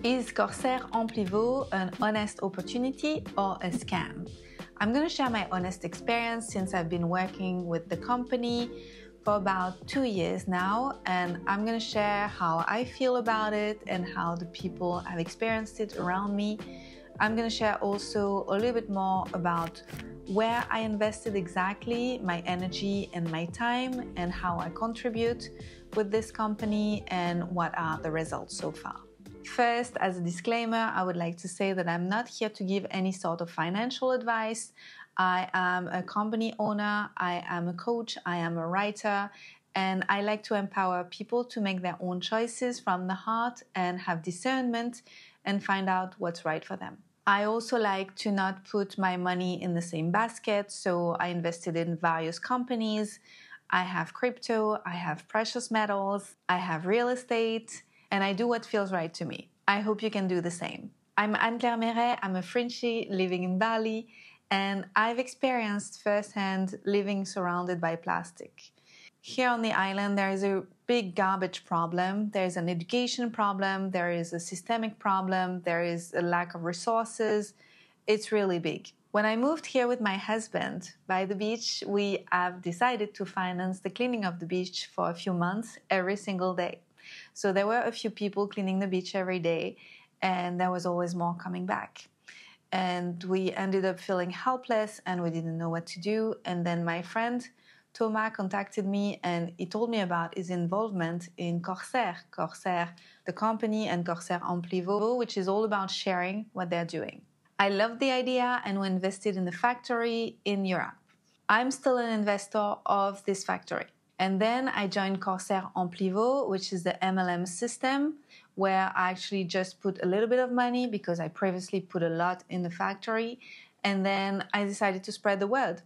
Is Corsair Amplivo an honest opportunity or a scam? I'm going to share my honest experience since I've been working with the company for about 2 years now, and I'm going to share how I feel about it and how the people have experienced it around me. I'm going to share also a little bit more about where I invested exactly my energy and my time and how I contribute with this company and what are the results so far. First, as a disclaimer, I would like to say that I'm not here to give any sort of financial advice. I am a company owner, I am a coach, I am a writer, and I like to empower people to make their own choices from the heart and have discernment and find out what's right for them. I also like to not put my money in the same basket, so I invested in various companies. I have crypto, I have precious metals, I have real estate, and I do what feels right to me. I hope you can do the same. I'm Anne-Claire Meret, I'm a Frenchie living in Bali, and I've experienced firsthand living surrounded by plastic. Here on the island, there is a big garbage problem, there is an education problem, there is a systemic problem, there is a lack of resources. It's really big. When I moved here with my husband by the beach, we have decided to finance the cleaning of the beach for a few months every single day. So there were a few people cleaning the beach every day, and there was always more coming back. And we ended up feeling helpless and we didn't know what to do. And then my friend Thomas contacted me and he told me about his involvement in Corsair, the company, and Corsair Amplivo, which is all about sharing what they're doing. I loved the idea and we invested in the factory in Europe. I'm still an investor of this factory. And then I joined Corsair Amplivo, which is the MLM system, where I actually just put a little bit of money because I previously put a lot in the factory. And then I decided to spread the word.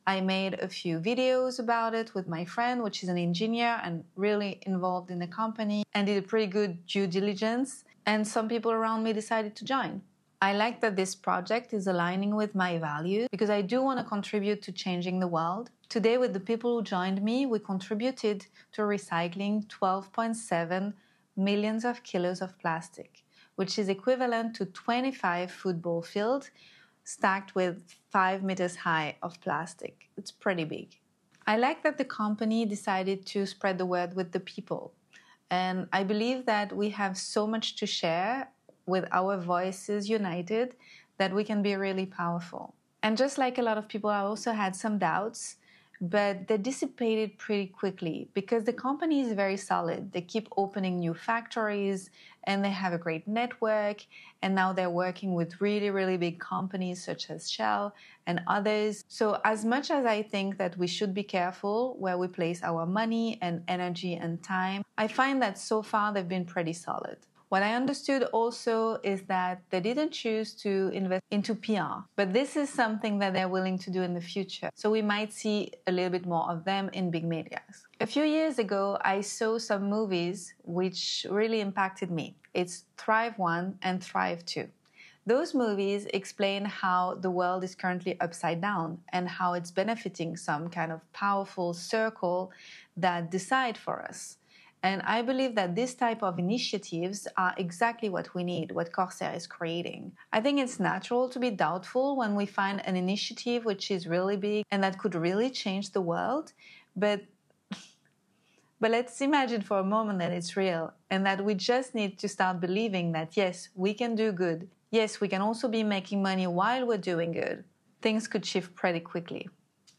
I made a few videos about it with my friend, which is an engineer and really involved in the company, and did a pretty good due diligence. And some people around me decided to join. I like that this project is aligning with my values because I do want to contribute to changing the world. Today, with the people who joined me, we contributed to recycling 12.7 millions of kilos of plastic, which is equivalent to 25 football fields stacked with 5 meters high of plastic. It's pretty big. I like that the company decided to spread the word with the people. And I believe that we have so much to share with our voices united that we can be really powerful. And just like a lot of people, I also had some doubts, but they dissipated pretty quickly because the company is very solid. They keep opening new factories and they have a great network. And now they're working with really, really big companies such as Shell and others. So as much as I think that we should be careful where we place our money and energy and time, I find that so far they've been pretty solid. What I understood also is that they didn't choose to invest into PR, but this is something that they're willing to do in the future. So we might see a little bit more of them in big medias. A few years ago, I saw some movies which really impacted me. It's Thrive 1 and Thrive 2. Those movies explain how the world is currently upside down and how it's benefiting some kind of powerful circle that decide for us. And I believe that this type of initiatives are exactly what we need, what Corsair is creating. I think it's natural to be doubtful when we find an initiative which is really big and that could really change the world. But let's imagine for a moment that it's real and that we just need to start believing that, yes, we can do good. Yes, we can also be making money while we're doing good. Things could shift pretty quickly.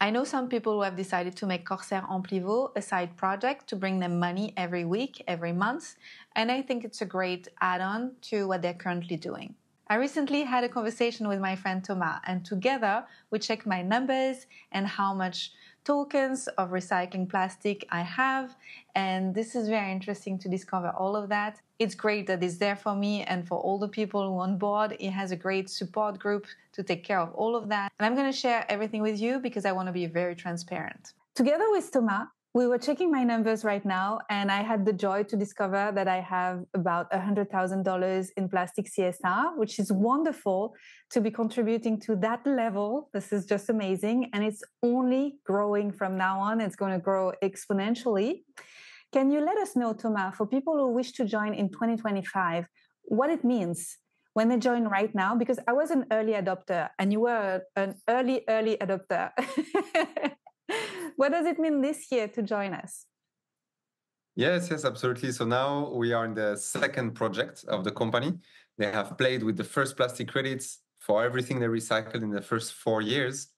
I know some people who have decided to make Corsair Amplivo a side project to bring them money every week, every month, and I think it's a great add-on to what they're currently doing. I recently had a conversation with my friend Thomas, and together we checked my numbers and how much tokens of recycling plastic I have, and this is very interesting to discover all of that. It's great that it's there for me and for all the people who are on board. It has a great support group to take care of all of that. And I'm going to share everything with you because I want to be very transparent. Together with Thomas, we were checking my numbers right now, and I had the joy to discover that I have about $100,000 in plastic CSR, which is wonderful to be contributing to that level. This is just amazing, and it's only growing from now on. It's going to grow exponentially. Can you let us know, Thomas, for people who wish to join in 2025, what it means when they join right now, because I was an early adopter and you were an early adopter. What does it mean this year to join us? Yes, absolutely. So now we are in the second project of the company. They have played with the first plastic credits for everything they recycled in the first 4 years.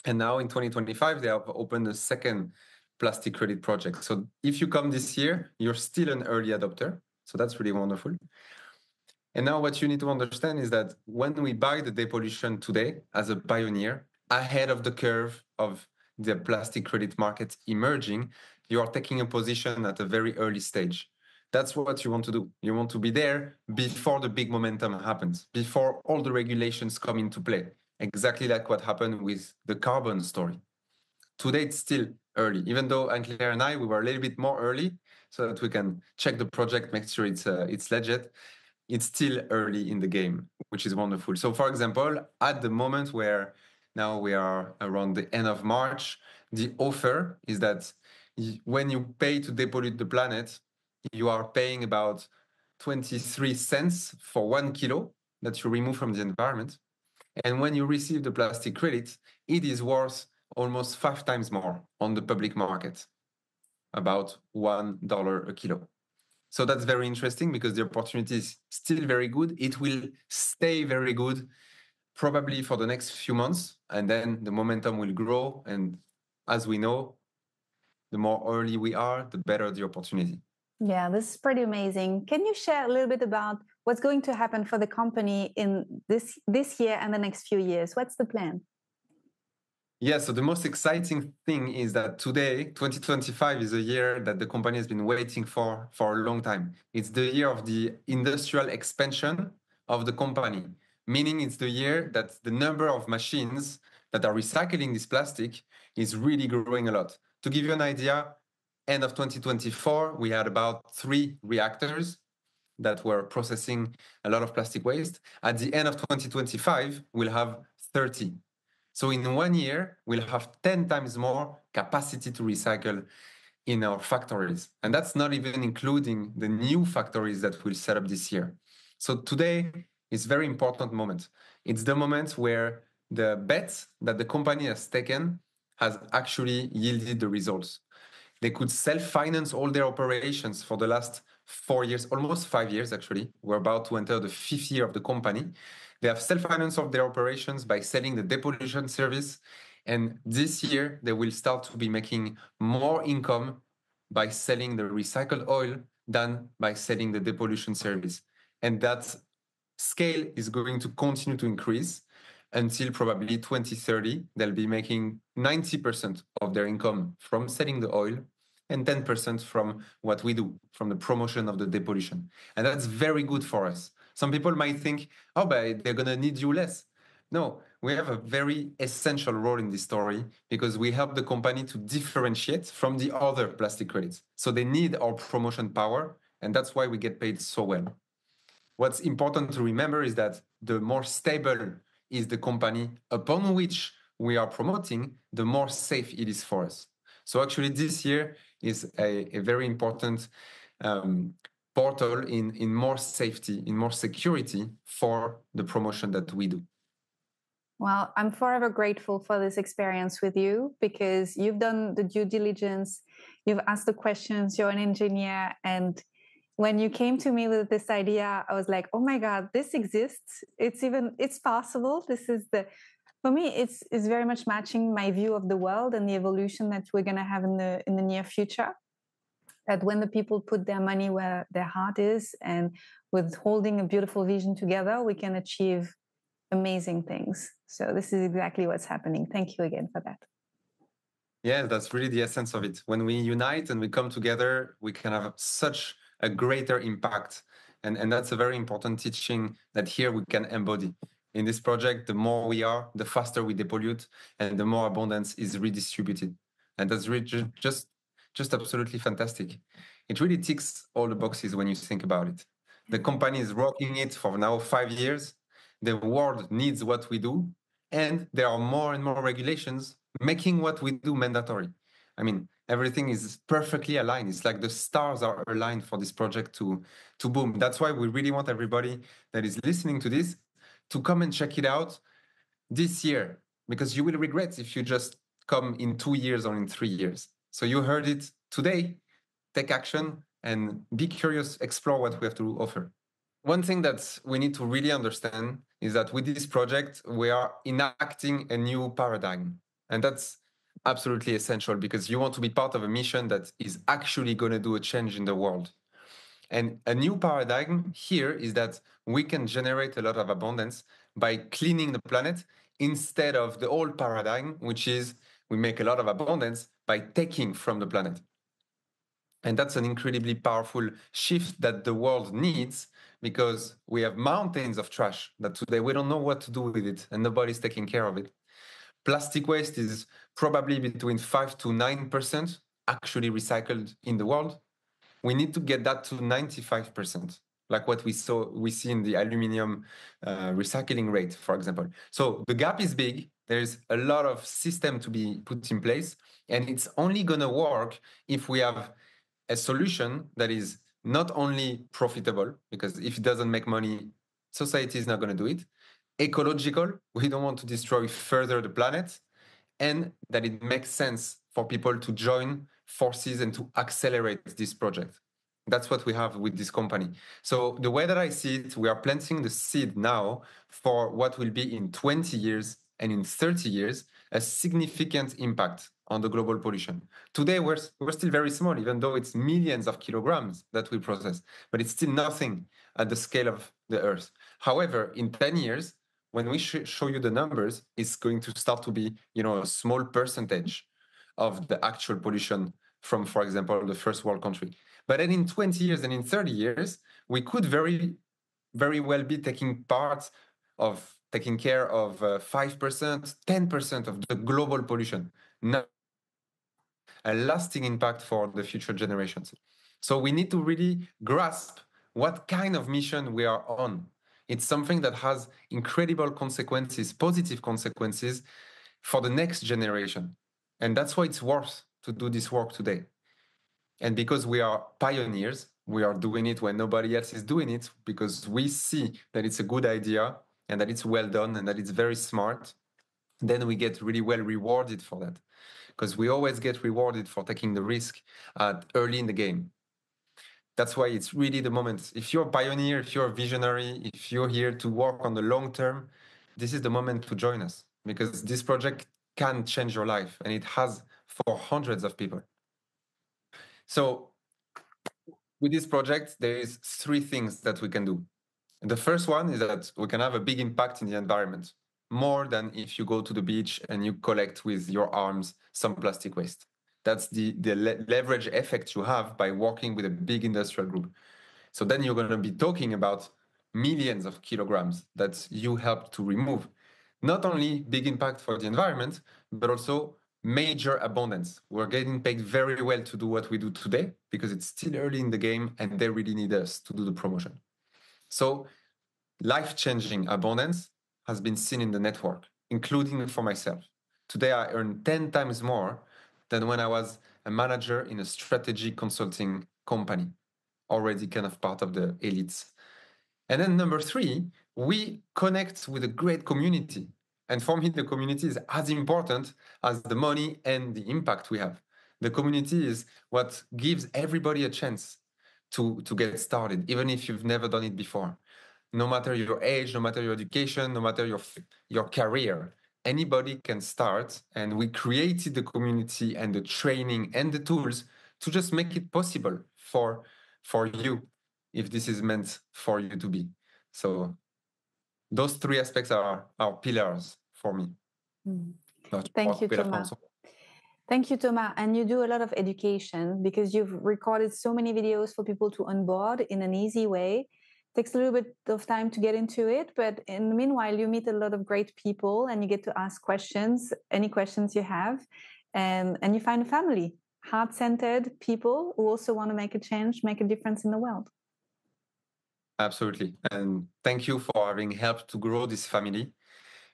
And now in 2025, they have opened a second plastic credit project. So if you come this year, you're still an early adopter. So that's really wonderful. And now what you need to understand is that when we buy the depollution today as a pioneer, ahead of the curve of the plastic credit market emerging, you are taking a position at a very early stage. That's what you want to do. You want to be there before the big momentum happens, before all the regulations come into play, exactly like what happened with the carbon story. Today, it's still early, even though Anne-Claire and I, we were a little bit more early so that we can check the project, make sure it's legit. It's still early in the game, which is wonderful. So, for example, at the moment where now we are around the end of March, the offer is that when you pay to depollute the planet, you are paying about 23 cents for 1 kilo that you remove from the environment. And when you receive the plastic credit, it is worth almost 5 times more on the public market, about $1 a kilo. So that's very interesting because the opportunity is still very good. It will stay very good probably for the next few months, and then the momentum will grow. And as we know, the more early we are, the better the opportunity. Yeah, this is pretty amazing. Can you share a little bit about what's going to happen for the company in this year and the next few years? What's the plan? Yeah, so the most exciting thing is that today, 2025, is a year that the company has been waiting for a long time. It's the year of the industrial expansion of the company, meaning it's the year that the number of machines that are recycling this plastic is really growing a lot. To give you an idea, end of 2024, we had about 3 reactors that were processing a lot of plastic waste. At the end of 2025, we'll have 30. So in 1 year, we'll have 10 times more capacity to recycle in our factories. And that's not even including the new factories that we'll set up this year. So today is a very important moment. It's the moment where the bet that the company has taken has actually yielded the results. They could self-finance all their operations for the last 4 years, almost 5 years actually. We're about to enter the 5th year of the company. They have self-financed of their operations by selling the depollution service. And this year, they will start to be making more income by selling the recycled oil than by selling the depollution service. And that scale is going to continue to increase until probably 2030. They'll be making 90% of their income from selling the oil and 10% from what we do, from the promotion of the depollution. And that's very good for us. Some people might think, oh, but they're going to need you less. No, we have a very essential role in this story because we help the company to differentiate from the other plastic credits. So they need our promotion power, and that's why we get paid so well. What's important to remember is that the more stable is the company upon which we are promoting, the more safe it is for us. So actually this year is a very important portal in more safety, in more security for the promotion that we do. Well, I'm forever grateful for this experience with you because you've done the due diligence, you've asked the questions, you're an engineer. And when you came to me with this idea, I was like, oh my God, this exists. It's possible. For me, it's very much matching my view of the world and the evolution that we're going to have in the near future. That when the people put their money where their heart is and with holding a beautiful vision together, we can achieve amazing things. So this is exactly what's happening. Thank you again for that. Yeah, that's really the essence of it. When we unite and we come together, we can have such a greater impact. And that's a very important teaching that here we can embody. In this project, the more we are, the faster we depollute and the more abundance is redistributed. And that's really just absolutely fantastic. It really ticks all the boxes when you think about it. The company is rocking it for now 5 years. The world needs what we do. And there are more and more regulations making what we do mandatory. I mean, everything is perfectly aligned. It's like the stars are aligned for this project to boom. That's why we really want everybody that is listening to this to come and check it out this year, because you will regret if you just come in 2 years or in 3 years. So you heard it today, take action and be curious, explore what we have to offer. One thing that we need to really understand is that with this project, we are enacting a new paradigm. And that's absolutely essential because you want to be part of a mission that is actually going to do a change in the world. And a new paradigm here is that we can generate a lot of abundance by cleaning the planet instead of the old paradigm, which is we make a lot of abundance by taking from the planet. And that's an incredibly powerful shift that the world needs, because we have mountains of trash that today we don't know what to do with it and nobody's taking care of it. Plastic waste is probably between 5 to 9% actually recycled in the world. We need to get that to 95%, like what we see in the aluminum recycling rate, for example. So the gap is big. There's a lot of system to be put in place, and it's only going to work if we have a solution that is not only profitable, because if it doesn't make money, society is not going to do it, ecological, we don't want to destroy further the planet, and that it makes sense for people to join forces and to accelerate this project. That's what we have with this company. So the way that I see it, we are planting the seed now for what will be in 20 years and in 30 years, a significant impact on the global pollution. Today, we're still very small, even though it's millions of kilograms that we process, but it's still nothing at the scale of the Earth. However, in 10 years, when we show you the numbers, it's going to start to be, a small percentage of the actual pollution from, for example, the first world country. But then in 20 years and in 30 years, we could very, very well be taking care of 5%, 10% of the global pollution. Now, a lasting impact for the future generations. So we need to really grasp what kind of mission we are on. It's something that has incredible consequences, positive consequences for the next generation. And that's why it's worth to do this work today. And because we are pioneers, we are doing it when nobody else is doing it, because we see that it's a good idea and that it's well done and that it's very smart. Then we get really well rewarded for that, because we always get rewarded for taking the risk early in the game. That's why it's really the moment. If you're a pioneer, if you're a visionary, if you're here to work on the long term, this is the moment to join us, because this project can change your life, and it has for hundreds of people. So with this project, there is 3 things that we can do. The first one is that we can have a big impact in the environment, more than if you go to the beach and you collect with your arms some plastic waste. That's the leverage effect you have by working with a big industrial group. So then you're going to be talking about millions of kilograms that you help to remove. Not only big impact for the environment, but also major abundance. We're getting paid very well to do what we do today, because it's still early in the game and they really need us to do the promotion. So life-changing abundance has been seen in the network, including for myself. Today, I earn 10 times more than when I was a manager in a strategy consulting company, already kind of part of the elites. And then number 3, we connect with a great community. And for me, the community is as important as the money and the impact we have. The community is what gives everybody a chance to get started, even if you've never done it before. No matter your age, no matter your education, no matter your career, anybody can start. And we created the community and the training and the tools to just make it possible for you, if this is meant for you to be. So those 3 aspects are pillars for me. Thank you, Thomas. Thank you, Thomas. And you do a lot of education, because you've recorded so many videos for people to onboard in an easy way. It takes a little bit of time to get into it, but in the meanwhile, you meet a lot of great people and you get to ask questions, any questions you have, and you find a family, heart-centered people who also want to make a change, make a difference in the world. Absolutely. And thank you for having helped to grow this family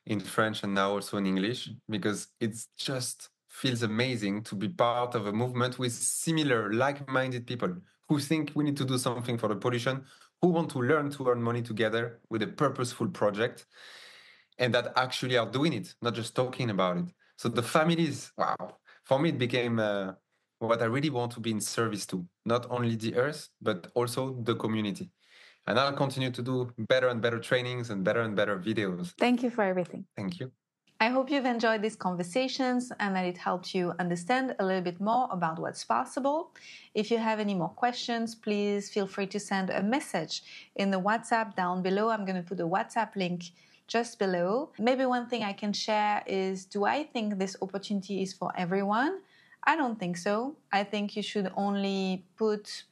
in French and now also in English, because it's just feels amazing to be part of a movement with similar, like-minded people who think we need to do something for the pollution, who want to learn to earn money together with a purposeful project, and that actually are doing it, not just talking about it. So the families, wow, for me, it became what I really want to be in service to, not only the earth, but also the community. And I'll continue to do better and better trainings and better videos. Thank you for everything. Thank you. I hope you've enjoyed these conversations and that it helped you understand a little bit more about what's possible. If you have any more questions, please feel free to send a message in the WhatsApp down below. I'm going to put the WhatsApp link just below. Maybe one thing I can share is, do I think this opportunity is for everyone? I don't think so. I think you should only put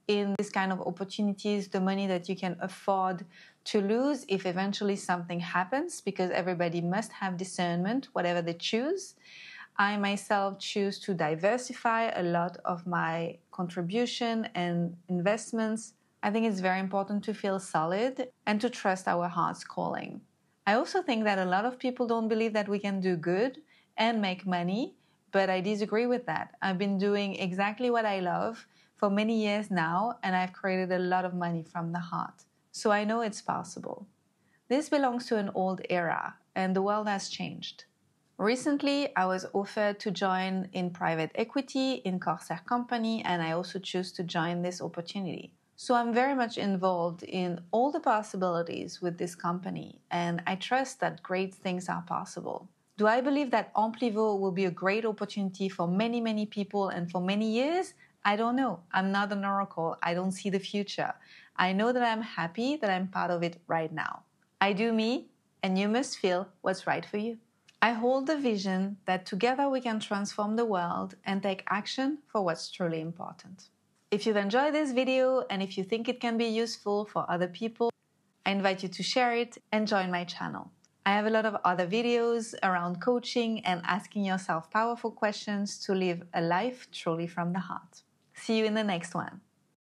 in this kind of opportunities the money that you can afford to lose if eventually something happens, because everybody must have discernment, whatever they choose. I myself choose to diversify a lot of my contribution and investments. I think it's very important to feel solid and to trust our heart's calling. I also think that a lot of people don't believe that we can do good and make money, but I disagree with that. I've been doing exactly what I love for many years now, and I've created a lot of money from the heart. So I know it's possible. This belongs to an old era, and the world has changed. Recently, I was offered to join in private equity in Corsair company, and I also choose to join this opportunity. So I'm very much involved in all the possibilities with this company, and I trust that great things are possible. Do I believe that Amplivo will be a great opportunity for many, many people and for many years? I don't know. I'm not an oracle. I don't see the future. I know that I'm happy that I'm part of it right now. I do me, and you must feel what's right for you. I hold the vision that together we can transform the world and take action for what's truly important. If you've enjoyed this video and if you think it can be useful for other people, I invite you to share it and join my channel. I have a lot of other videos around coaching and asking yourself powerful questions to live a life truly from the heart. See you in the next one.